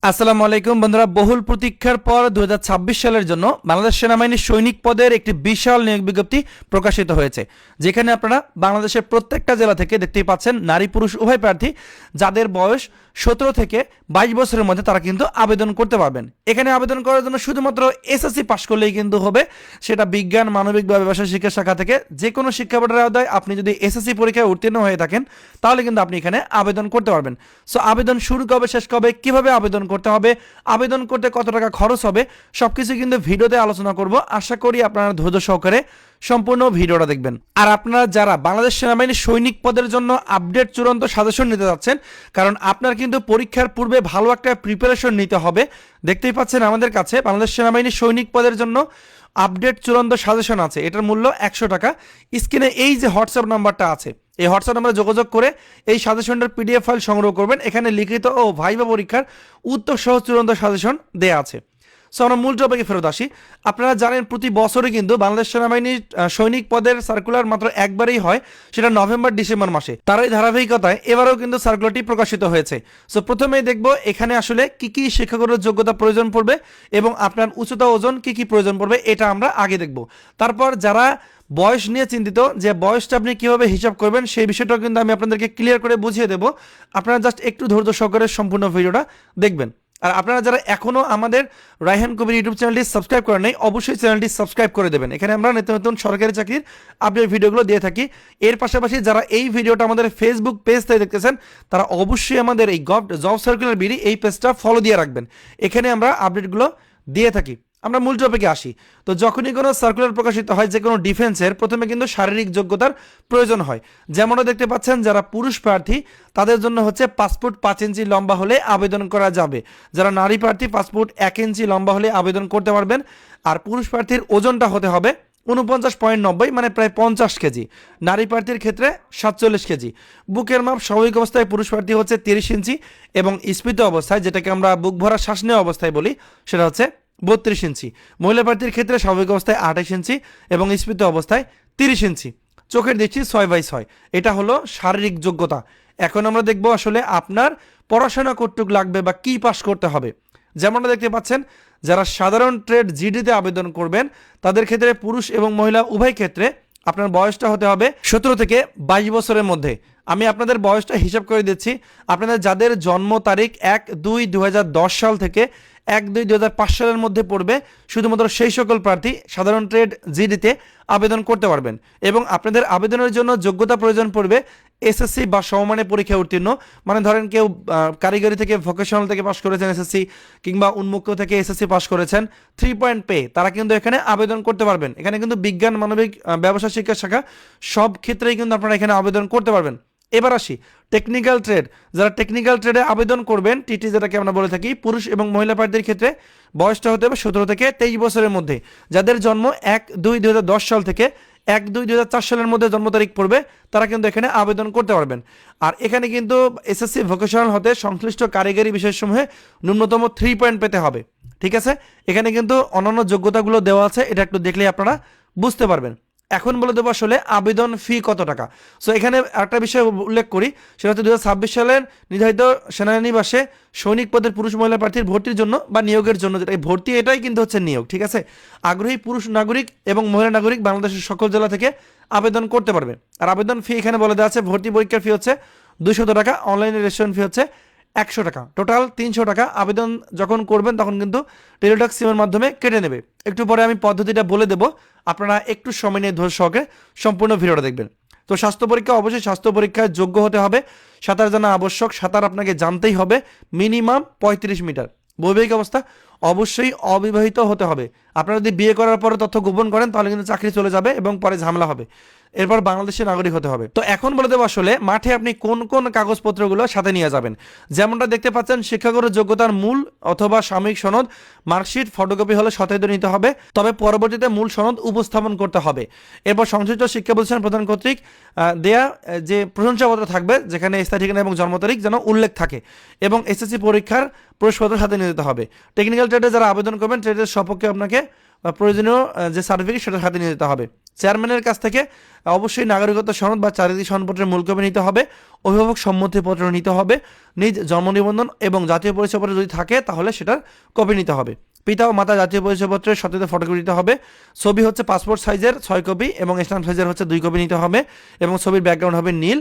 আসসালামু আলাইকুম বন্ধুরা, বহুল প্রতীক্ষার পর 2026 সালের জন্য বাংলাদেশ সেনাবাহিনীর সৈনিক পদের একটি বিশাল নিয়োগ বিজ্ঞপ্তি প্রকাশিত হয়েছে, যেখানে আপনারা বাংলাদেশের প্রত্যেকটা জেলা থেকে দেখতেই পাচ্ছেন নারী পুরুষ উভয় প্রার্থী যাদের বয়স 17 থেকে 22 বছরের মধ্যে তারা কিন্তু আবেদন করতে পারবেন। এখানে আবেদন করার জন্য শুধুমাত্র এসএসসি পাশ করলেই কিন্তু হবে, সেটা বিজ্ঞান, মানবিক বা ব্যবসায় শিক্ষা শাখা থেকে যে কোনো শিক্ষা বোর্ডের আওতায় আপনি যদি এসএসসি পরীক্ষায় উত্তীর্ণ হয়ে থাকেন তাহলে কিন্তু আপনি এখানে আবেদন করতে পারবেন। সো আবেদন শুরু কবে, শেষ কবে, কিভাবে আবেদন করতে হবে, আবেদন করতে কত টাকা খরচ হবে, সবকিছু কিন্তু ভিডিওতে আলোচনা করব। আশা করি আপনারা ধৈর্য সহকারে সম্পূর্ণ ভিডিওটা দেখবেন। আর আপনারা যারা বাংলাদেশ সেনাবাহিনীর সৈনিক পদের জন্য আপডেট চূড়ান্ত সাজেশন নিতে যাচ্ছেন, কারণ আপনার কিন্তু পরীক্ষার পূর্বে ভালো একটা প্রিপারেশন নিতে হবে। দেখতেই পাচ্ছেন আমাদের কাছে বাংলাদেশ সেনাবাহিনীর সৈনিক পদের জন্য আপডেট চূড়ান্ত সাজেশন আছে, এটার মূল্য 100 টাকা। স্ক্রিনে এই যে হোয়াটসঅ্যাপ নাম্বারটা আছে, এই হোয়াটসঅ্যাপ নাম্বারে যোগাযোগ করে এই সাজেশনটার পিডিএফ ফাইল সংগ্রহ করবেন। এখানে লিখিত ও ভাইভা পরীক্ষার উত্তর সহ চূড়ান্ত সাজেশন দেওয়া আছে। সো আমরা মূল টপিকে ফেরত আসি। আপনারা জানেন প্রতি বছরে কিন্তু বাংলাদেশ সেনাবাহিনীর সৈনিক পদের সার্কুলার মাত্র একবারই হয়, সেটা নভেম্বর ডিসেম্বর মাসে। তারই ধারাবাহিকতায় এবারও কিন্তু সার্কুলারটি প্রকাশিত হয়েছে। সো প্রথমেই দেখব এখানে আসলে কি কি শিক্ষাগত যোগ্যতা প্রয়োজন পড়বে এবং আপনার উচ্চতা ওজন কি কি প্রয়োজন পড়বে, এটা আমরা আগে দেখব। তারপর যারা বয়স নিয়ে চিন্তিত, যে বয়সটা আপনি কীভাবে হিসাব করবেন সেই বিষয়টাও কিন্তু আমি আপনাদেরকে ক্লিয়ার করে বুঝিয়ে দেবো। আপনারা জাস্ট একটু ধৈর্য সহকারে সম্পূর্ণ ভিডিওটা দেখবেন। আর আপনারা যারা এখনও আমাদের রায়হান কবির ইউটিউব চ্যানেলটি সাবস্ক্রাইব করেন নাই, অবশ্যই চ্যানেলটি সাবস্ক্রাইব করে দেবেন। এখানে আমরা নিত্য নতুন সরকারি চাকরির আপডেট ভিডিওগুলো দিয়ে থাকি। এর পাশাপাশি যারা এই ভিডিওটা আমাদের ফেসবুক পেজ থেকে দেখতেছেন, তারা অবশ্যই আমাদের এই জব সার্কুলার বিডি এই পেজটা ফলো দিয়ে রাখবেন। এখানে আমরা আপডেটগুলো দিয়ে থাকি। আমরা মূল টপিকে আসি। তো যখনই কোনো সার্কুলার প্রকাশিত হয় যে কোনো ডিফেন্সের, প্রথমে কিন্তু শারীরিক যোগ্যতার প্রয়োজন হয়। যেমনটা দেখতে পাচ্ছেন, যারা পুরুষ প্রার্থী তাদের জন্য হচ্ছে 5 ফুট 5 ইঞ্চি লম্বা হলে আবেদন করা যাবে। যারা নারী প্রার্থী 5 ফুট 1 ইঞ্চি লম্বা হলে আবেদন করতে পারবেন। আর পুরুষ প্রার্থীর ওজনটা হতে হবে 49.90, মানে প্রায় 50 কেজি। নারী প্রার্থীর ক্ষেত্রে 47 কেজি। বুকের মাপ স্বাভাবিক অবস্থায় পুরুষ প্রার্থী হচ্ছে 30 ইঞ্চি এবং স্ফীত অবস্থায়, যেটাকে আমরা বুক ভরা শ্বাস নেওয়া অবস্থায় বলি, সেটা হচ্ছে 32 ইঞ্চি। মহিলা প্রার্থীর ক্ষেত্রে স্বাভাবিক অবস্থায় 28 ইঞ্চি এবং স্ফীত অবস্থায় 30 ইঞ্চি। চোখের দৃষ্টি 6/6। এটা হলো শারীরিক যোগ্যতা। এখন আমরা দেখব আসলে আপনার পড়াশোনা কতটুক লাগবে বা কি পাস করতে হবে। যেমনটা দেখতে পাচ্ছেন, যারা সাধারণ ট্রেড জিডিতে আবেদন করবেন তাদের ক্ষেত্রে পুরুষ এবং মহিলা উভয় ক্ষেত্রে আপনার বয়সটা হতে হবে 17 থেকে 22 বছরের মধ্যে। আমি আপনাদের বয়সটা হিসাব করে দিচ্ছি। আপনাদের যাদের জন্ম তারিখ 1-2-2010 সাল থেকে 1-2-2005 সালের মধ্যে পড়বে, শুধুমাত্র সেই সকল প্রার্থী সাধারণ ট্রেড জিডিতে আবেদন করতে পারবেন। এবং আপনাদের আবেদনের জন্য যোগ্যতা প্রয়োজন পড়বে এসএসসি বা সমমানের পরীক্ষায় উত্তীর্ণ। মানে ধরেন কেউ কারিগরি থেকে ভোকেশনাল থেকে পাশ করেছেন এসএসসি, কিংবা উন্মুক্ত থেকে এসএসসি পাশ করেছেন, 3 পয়েন্ট পেয়ে তারা কিন্তু এখানে আবেদন করতে পারবেন। এখানে কিন্তু বিজ্ঞান, মানবিক, ব্যবসা শিক্ষা শাখা সব ক্ষেত্রেই কিন্তু আপনারা এখানে আবেদন করতে পারবেন। এবার আসি টেকনিক্যাল ট্রেড। যারা টেকনিক্যাল ট্রেডে আবেদন করবেন, টিটি যেটাকে আমরা বলে থাকি, পুরুষ এবং মহিলা প্রার্থীর ক্ষেত্রে বয়সটা হতে হবে 17 থেকে 23 বছরের মধ্যে। যাদের জন্ম 1-2-2010 সাল থেকে 1-2-2004 সালের মধ্যে জন্ম তারিখ পড়বে, তারা কিন্তু এখানে আবেদন করতে পারবেন। আর এখানে কিন্তু এসএসসি ভোকেশনাল হতে সংশ্লিষ্ট কারিগরি বিষয়সমূহে ন্যূনতম 3 পয়েন্ট পেতে হবে। ঠিক আছে, এখানে কিন্তু অন্যান্য যোগ্যতাগুলো দেওয়া আছে, এটা একটু দেখলেই আপনারা বুঝতে পারবেন। এখন বলে দেবো আসলে আবেদন ফি কত টাকা। সো এখানে একটা বিষয় উল্লেখ করি, সেটা হচ্ছে 2026 সালের নির্ধারিত সেনানিবাসে সৈনিক পদের পুরুষ মহিলা প্রার্থীর ভর্তির জন্য বা নিয়োগের জন্য, যেটা ভর্তি এটাই কিন্তু হচ্ছে নিয়োগ। ঠিক আছে, আগ্রহী পুরুষ নাগরিক এবং মহিলা নাগরিক বাংলাদেশের সকল জেলা থেকে আবেদন করতে পারবে। আর আবেদন ফি এখানে বলে দেওয়া আছে, ভর্তি পরীক্ষার ফি হচ্ছে 200 টাকা, অনলাইন রেজিস্ট্রেশন ফি হচ্ছে 100 টাকা, টোটাল 300 টাকা। আবেদন যখন করবেন তখন কিন্তু টেলিটক সিমের মাধ্যমে কেটে নেবে। একটু পরে আমি পদ্ধতিটা বলে দেবো, আপনারা একটু সময় নিয়ে ধৈর্য সহকারে সম্পূর্ণ ভিডিওটা দেখবেন। তো স্বাস্থ্য পরীক্ষা, অবশ্যই স্বাস্থ্য পরীক্ষায় যোগ্য হতে হবে। সাঁতার জানা আবশ্যক, সাঁতার আপনাকে জানতেই হবে মিনিমাম 35 মিটার। বৈবাহিক অবস্থা, অবশ্যই অবিবাহিত হতে হবে। আপনারা যদি বিয়ে করার পরে তথ্য গোপন করেন তাহলে কিন্তু চাকরি চলে যাবে এবং পরে ঝামেলা হবে। এরপর বাংলাদেশের নাগরিক হতে হবে। তো এখন বলে দেবো আসলে মাঠে আপনি কোন কোন কাগজপত্রগুলো সাথে নিয়ে যাবেন। যেমনটা দেখতে পাচ্ছেন, শিক্ষাগত যোগ্যতার মূল অথবা সাময়িক সনদ, মার্কশিট, ফটোকপি হলে সত্যায়িত নিতে হবে, তবে পরবর্তীতে মূল সনদ উপস্থাপন করতে হবে। এরপর সংশ্লিষ্ট শিক্ষা প্রতিষ্ঠান প্রধান কর্তৃক দেয়া যে প্রশংসাপত্র থাকবে, যেখানে স্থায়ী ঠিকানা এবং জন্ম তারিখ যেন উল্লেখ থাকে, এবং এসএসসি পরীক্ষার প্রবেশপত্র সাথে নিয়ে যেতে হবে। টেকনিক্যাল ট্রেডে যারা আবেদন করবেন, ট্রেডের সপক্ষে আপনাকে বা প্রয়োজনীয় যে সার্টিফিকেট সেটা সাথে নিয়ে যেতে হবে। চেয়ারম্যানের কাছ থেকে অবশ্যই নাগরিকত্ব সনদ বা চারিত্রিক সনদপত্রের মূল কপি নিতে হবে, অভিভাবক সম্মতিপত্র নিতে হবে, নিজ জন্ম নিবন্ধন এবং জাতীয় পরিচয়পত্র যদি থাকে তাহলে সেটার কপি নিতে হবে। পিতা ও মাতা জাতীয় পরিচয়পত্রের সত্যতা ফটোকপি দিতে হবে। ছবি হচ্ছে পাসপোর্ট সাইজের 6 কপি এবং স্ট্যাম্প সাইজের হচ্ছে 2 কপি নিতে হবে এবং ছবির ব্যাকগ্রাউন্ড হবে নীল,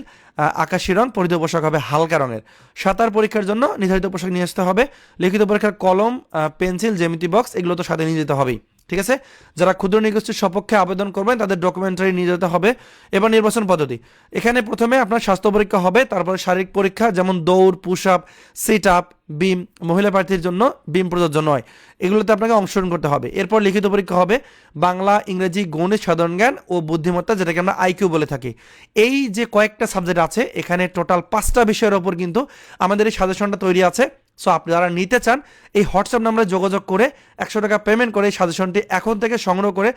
আকাশি রং, পরিধেয় পোশাক হবে হালকা রঙের। সাঁতার পরীক্ষার জন্য নির্ধারিত পোশাক নিয়ে আসতে হবে। লিখিত পরীক্ষার কলম, পেন্সিল, জ্যামিতি বক্স এগুলো তো সাথে নিয়ে যেতে হবেই, ঠিক আছে। যারা ক্ষুদ্র নৃগোষ্ঠীর সপক্ষে আবেদন করবেন তাদের ডকুমেন্টারি নিয়ে যেতে হবে। এবার নির্বাচন পদ্ধতি, এখানে প্রথমে আপনার স্বাস্থ্য পরীক্ষা হবে, তারপরে শারীরিক পরীক্ষা যেমন দৌড়, পুশ আপ, সিট আপ, বিম, মহিলা প্রার্থীর জন্য বিম প্রযোজ্য নয়, এগুলোতে আপনাকে অংশগ্রহণ করতে হবে। এরপর লিখিত পরীক্ষা হবে বাংলা, ইংরেজি, গণিত, সাধারণ জ্ঞান ও বুদ্ধিমত্তা, যেটাকে আমরা আইকিউ বলে থাকি। এই যে কয়েকটা সাবজেক্ট আছে এখানে টোটাল 5টা বিষয়ের ওপর কিন্তু আমাদের এই সাজেশনটা তৈরি আছে। সো আপনি যারা নিতে চান এই হোয়াটসঅ্যাপ নাম্বারে যোগাযোগ করে 100 টাকা পেমেন্ট করে এই সাজেশনটি এখন থেকে সংগ্রহ করে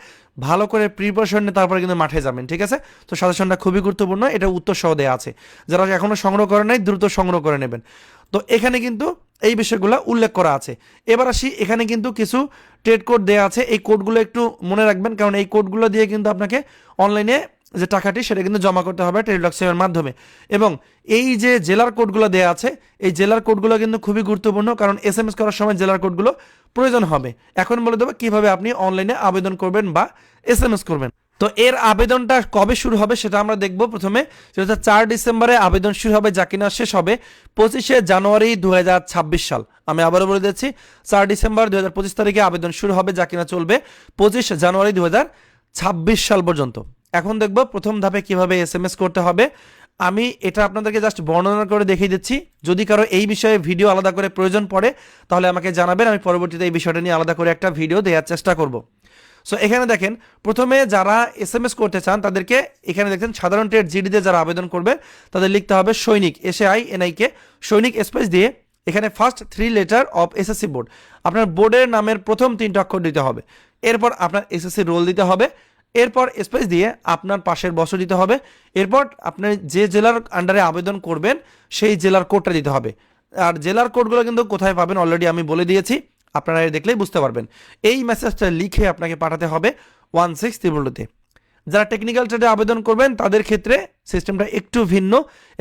ভালো করে প্রিপারেশন নিয়ে তারপরে কিন্তু মাঠে যাবেন, ঠিক আছে। তো সাজেশনটা খুবই গুরুত্বপূর্ণ, এটা উত্তর সহ দেওয়া আছে, যারা এখনও সংগ্রহ করে নাই দ্রুত সংগ্রহ করে নেবেন। তো এখানে কিন্তু এই বিষয়গুলো উল্লেখ করা আছে। এবার আসি, এখানে কিন্তু কিছু ট্রেড কোড দেওয়া আছে, এই কোডগুলো একটু মনে রাখবেন, কারণ এই কোডগুলো দিয়ে কিন্তু আপনাকে অনলাইনে যে টাকাটি সেটা কিন্তু জমা করতে হবে টেলিডক্সের মাধ্যমে। এবং এই যে জেলার কোডগুলো দেওয়া আছে এই জেলার কোডগুলো কিন্তু খুবই গুরুত্বপূর্ণ, কারণ SMS করার সময় জেলার কোডগুলো প্রয়োজন হবে। এখন বলে দেবো কীভাবে আপনি অনলাইনে আবেদন করবেন বা SMS করবেন। তো এর আবেদনটা কবে শুরু হবে সেটা আমরা দেখব। প্রথমে সেটা 4 ডিসেম্বরে আবেদন শুরু হবে, যা কিনা শেষ হবে 25শে জানুয়ারি 2026 সাল। আমি আবারও বলে দিচ্ছি, 4 ডিসেম্বর 2025 তারিখে আবেদন শুরু হবে, যা কিনা চলবে 25 জানুয়ারি 2026 সাল পর্যন্ত। এখন দেখব প্রথম ধাপে কিভাবে SMS করতে হবে। আমি এটা আপনাদেরকে জাস্ট বর্ণনা করে দেখিয়ে দিচ্ছি। যদি কারো এই বিষয়ে ভিডিও আলাদা করে প্রয়োজন পড়ে তাহলে আমাকে জানাবেন, আমি পরবর্তীতে এই বিষয়টা নিয়ে আলাদা করে একটা ভিডিও দেওয়ার চেষ্টা করব। সো এখানে দেখেন, প্রথমে যারা SMS করতে চান তাদেরকে এখানে দেখেন সাধারণ ট্রেড জিডিতে যারা আবেদন করবে তাদের লিখতে হবে সৈনিক, SAINIK, সৈনিক স্পেস দিয়ে এখানে first 3 letter of SSC board, আপনার বোর্ডের নামের প্রথম 3টা অক্ষর দিতে হবে। এরপর আপনার SSC রোল দিতে হবে, এরপর স্পেস দিয়ে আপনার পাশের বছর দিতে হবে। এরপর আপনি যে জেলার আন্ডারে আবেদন করবেন সেই জেলার কোডটা দিতে হবে। আর জেলার কোডগুলো কিন্তু কোথায় পাবেন অলরেডি আমি বলে দিয়েছি, আপনারা দেখলেই বুঝতে পারবেন। এই মেসেজটা লিখে আপনাকে পাঠাতে হবে 1600-তে। যারা টেকনিক্যাল ট্রেডে আবেদন করবেন তাদের ক্ষেত্রে সিস্টেমটা একটু ভিন্ন।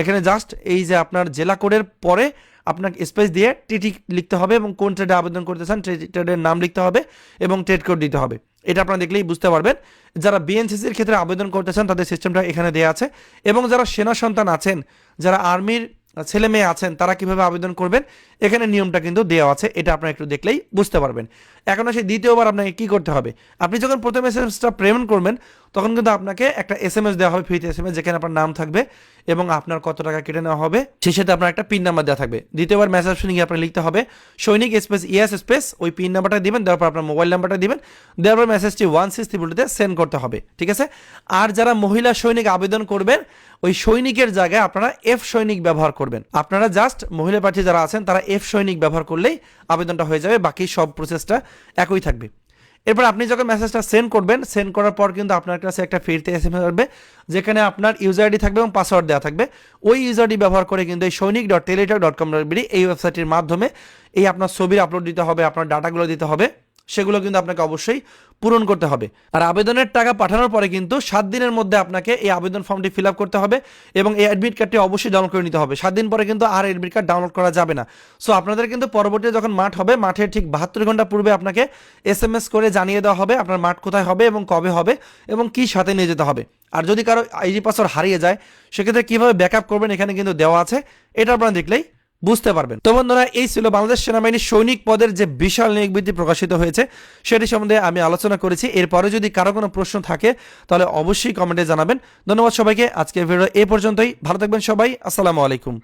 এখানে জাস্ট এই যে আপনার জেলা কোডের পরে আপনাকে স্পেস দিয়ে টিটি লিখতে হবে এবং কোন ট্রেডে আবেদন করতে চান ট্রেডের নাম লিখতে হবে এবং ট্রেড কোড দিতে হবে। এটা আপনারা দেখলেই বুঝতে পারবেন। যারা BNCCর ক্ষেত্রে আবেদন করতে চান তাদের সিস্টেমটা এখানে দেওয়া আছে। এবং যারা সেনা সন্তান আছেন, যারা আর্মির ছেলে মেয়ে আছেন, তারা কিভাবে আবেদন করবেন এখানে নিয়মটা কিন্তু দেওয়া আছে, এটা আপনারা একটু দেখলেই বুঝতে পারবেন। এখন আসে দ্বিতীয়বার আপনাকে কি করতে হবে। আপনি যখন প্রথম SMSটা পেমেন্ট করবেন তখন কিন্তু আপনাকে একটা SMS দেওয়া হবে, ফ্রিতে SMS, যেখানে আপনার নাম থাকবে এবং আপনার কত টাকা কেটে নেওয়া হবে, সেই সাথে আপনার একটা পিন নাম্বার দেওয়া থাকবে। দ্বিতীয়বার মেসেজ অপশনে গিয়ে আপনার লিখতে হবে সৈনিক স্পেস ইএস স্পেস, ওই পিন নাম্বারটা দিবেন, দেওয়ার পর আপনার মোবাইল নাম্বারটা দিবেন, দেওয়ার পর মেসেজটি 1600-তে সেন্ড করতে হবে, ঠিক আছে। আর যারা মহিলা সৈনিক আবেদন করবেন ওই সৈনিকের জায়গায় আপনারা F সৈনিক ব্যবহার করবেন। আপনারা জাস্ট মহিলা প্রার্থী যারা আছেন তারা F সৈনিক ব্যবহার করলেই আবেদনটা হয়ে যাবে, বাকি সব প্রসেসটা একই থাকবে। এরপর আপনি যখন মেসেজটা সেন্ড করবেন, সেন্ড করার পর কিন্তু আপনার কাছে একটা ফ্রিতে SMS আসবে, যেখানে আপনার ইউজার আইডি থাকবে এবং পাসওয়ার্ড দেওয়া থাকবে। ওই ইউজার আইডি ব্যবহার করে কিন্তু এই সৈনিক.teletalk.com.bd এই ওয়েবসাইটের মাধ্যমে এই আপনার ছবির আপলোড দিতে হবে, আপনার ডাটাগুলো দিতে হবে, সেগুলো কিন্তু আপনাকে অবশ্যই পূরণ করতে হবে। আর আবেদনের টাকা পাঠানোর পরে কিন্তু 7 দিনের মধ্যে আপনাকে এই আবেদন ফর্মটি ফিল আপ করতে হবে এবং এই অ্যাডমিট কার্ডটি অবশ্যই ডাউনলোড করে নিতে হবে। 7 দিন পরে কিন্তু আর অ্যাডমিট কার্ড ডাউনলোড করা যাবে না। সো আপনাদের কিন্তু পরবর্তীতে যখন মাঠ হবে, মাঠের ঠিক 72 ঘন্টা পূর্বে আপনাকে SMS করে জানিয়ে দেওয়া হবে আপনার মাঠ কোথায় হবে এবং কবে হবে এবং কি সাথে নিয়ে যেতে হবে। আর যদি কারো আইডি পাসওয়ার্ড হারিয়ে যায় সেক্ষেত্রে কীভাবে ব্যাকআপ করবেন এখানে কিন্তু দেওয়া আছে, এটা আপনারা দেখলেই বুঝতে পারবেন। তো বন্ধুরা, এই ছিল বাংলাদেশ সেনাবাহিনীর সৈনিক পদের যে বিশাল নিয়োগ বিজ্ঞপ্তি প্রকাশিত হয়েছে সেটি সম্বন্ধে আমি আলোচনা করেছি। এরপরে যদি কারো কোনো প্রশ্ন থাকে তাহলে অবশ্যই কমেন্টে জানাবেন। ধন্যবাদ সবাইকে। আজকের ভিডিও এই পর্যন্তই। ভালো থাকবেন সবাই। আসসালামু আলাইকুম।